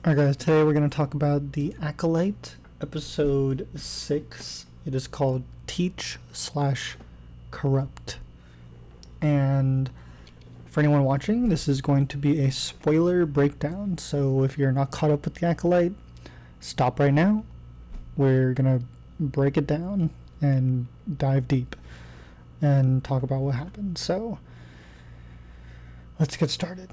Alright guys, today we're going to talk about the Acolyte, episode 6. It is called Teach slash Corrupt. And for anyone watching, this is going to be a spoiler breakdown. So if you're not caught up with the Acolyte, stop right now. We're going to break it down and dive deep and talk about what happened. So let's get started.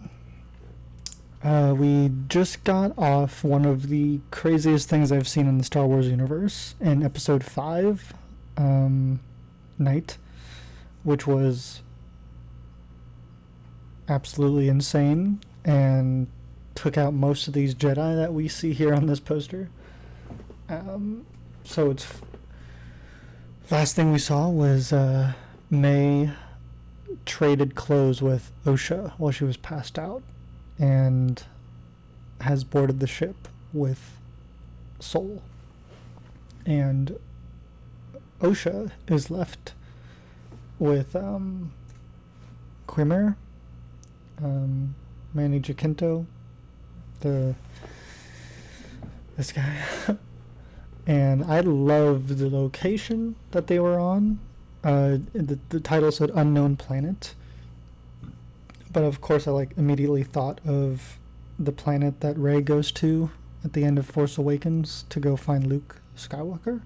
We just got off one of the craziest things I've seen in the Star Wars universe in episode 5, Night, which was absolutely insane and took out most of these Jedi that we see here on this poster. So it's last thing we saw was May traded clothes with Osha while she was passed out, and has boarded the ship with Sol. And Osha is left with Quimmer, Manny Jacinto, this guy. And I love the location that they were on. The title said Unknown Planet. But of course I immediately thought of the planet that Rey goes to at the end of Force Awakens to go find Luke Skywalker,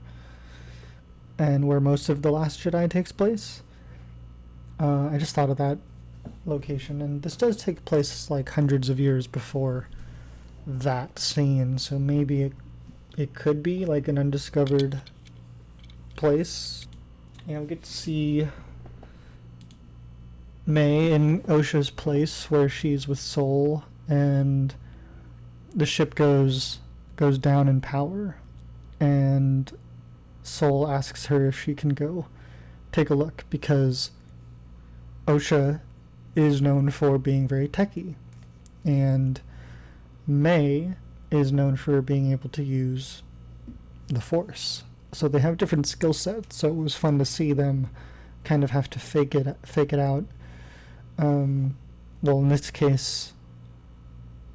and where most of The Last Jedi takes place. I just thought of that location, and this does take place hundreds of years before that scene, so maybe it could be an undiscovered place. And we get to see May in Osha's place where she's with Sol, and the ship goes down in power, and Sol asks her if she can go take a look, because Osha is known for being very techy, and May is known for being able to use the Force. So they have different skill sets, so it was fun to see them kind of have to fake it out. Well, in this case,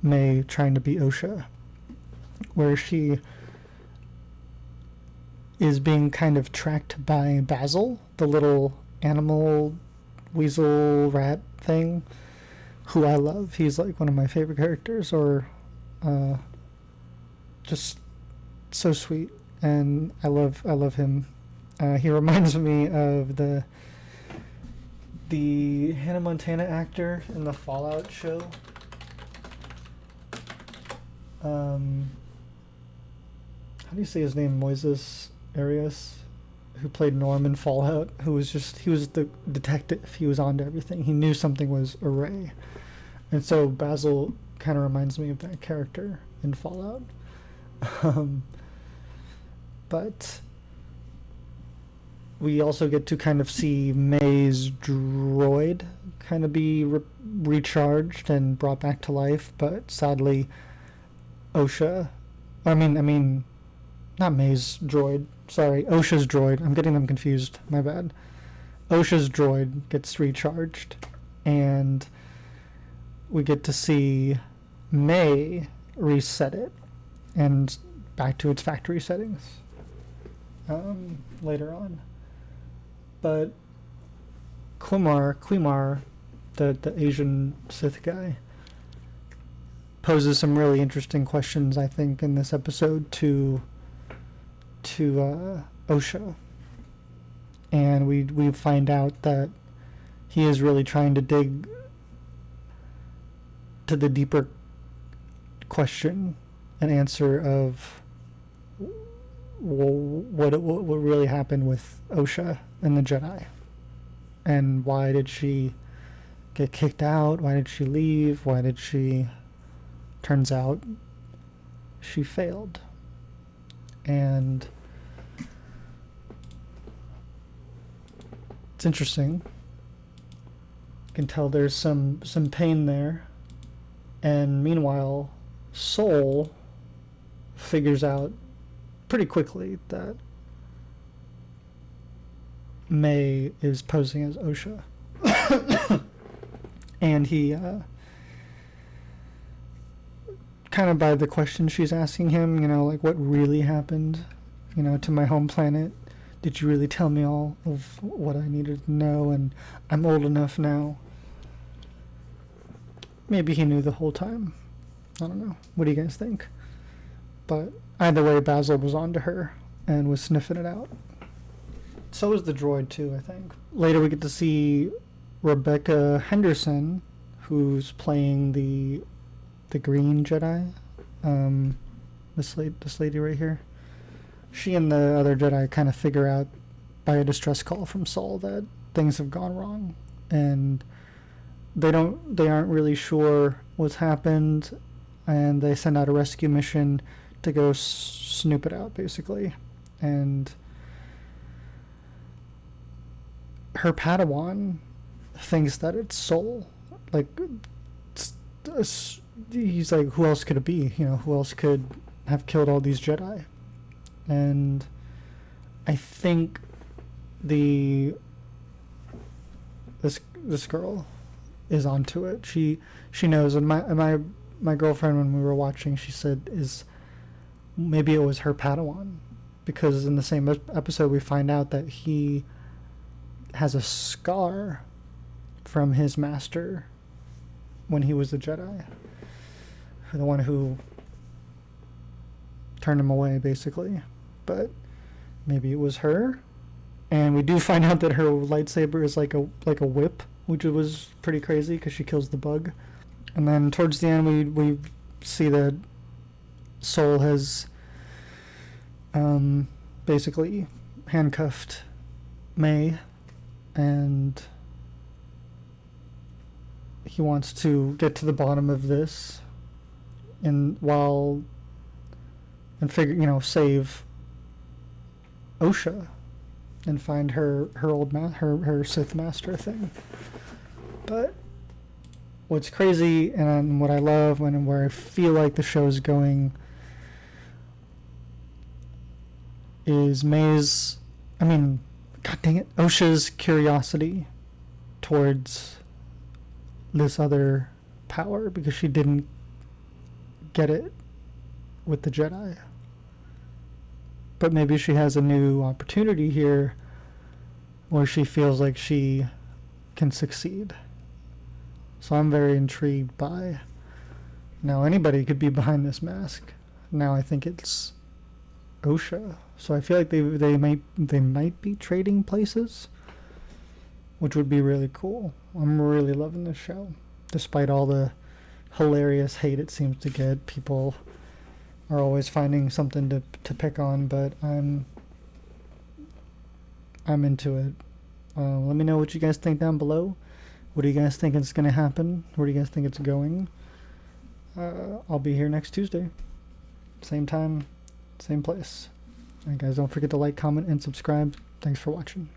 May trying to be Osha, where she is being kind of tracked by Basil, the little animal weasel rat thing, who I love. He's one of my favorite characters, or just so sweet, and I love him. He reminds me of the Hannah Montana actor in the Fallout show. How do you say his name? Moises Arias, who played Norm in Fallout, he was the detective. He was onto everything. He knew something was a Rey. And so Basil kind of reminds me of that character in Fallout. But we also get to kind of see May's droid kind of be recharged and brought back to life, but sadly Osha's droid, I'm getting them confused, my bad. Osha's droid gets recharged, and we get to see May reset it and back to its factory settings later on. But Quimar, the Asian Sith guy, poses some really interesting questions, I think, in this episode to Osha. And we find out that he is really trying to dig to the deeper question and answer of what really happened with Osha and the Jedi, and why did she get kicked out, why did she leave, turns out she failed. And it's interesting. You can tell there's some pain there. And meanwhile, Sol figures out pretty quickly that May is posing as Osha. And he kind of by the question she's asking him, like what really happened, to my home planet. Did you really tell me all of what I needed to know? And I'm old enough now. Maybe he knew the whole time. I don't know. What do you guys think? But either way, Basil was onto her and was sniffing it out. So was the droid too, I think. Later we get to see Rebecca Henderson, who's playing the green Jedi. This lady right here. She and the other Jedi kind of figure out by a distress call from Saul that things have gone wrong, and they aren't really sure what's happened, and they send out a rescue mission to go snoop it out, basically. And her Padawan thinks that it's Saul. Like, he's like, who else could it be? Who else could have killed all these Jedi? And I think this girl is onto it. She knows, and my girlfriend, when we were watching, she said maybe it was her Padawan, because in the same episode we find out that he has a scar from his master when he was a Jedi, the one who turned him away, basically. But maybe it was her. And we do find out that her lightsaber is like a whip, which was pretty crazy because she kills the bug. And then towards the end, we see that Saul has basically handcuffed May, and he wants to get to the bottom of this and figure, save Osha and find her her Sith master thing. But what's crazy and what I love and where I feel like the show's going is god dang it, Osha's curiosity towards this other power, because she didn't get it with the Jedi. But maybe she has a new opportunity here where she feels like she can succeed. So I'm very intrigued by, now anybody could be behind this mask. Now I think it's Osha. So I feel like they might be trading places, which would be really cool. I'm really loving this show, despite all the hilarious hate it seems to get. People are always finding something to pick on, but I'm into it. Let me know what you guys think down below. What do you guys think is going to happen? Where do you guys think it's going? I'll be here next Tuesday. Same time, same place. Alright guys, don't forget to like, comment, and subscribe. Thanks for watching.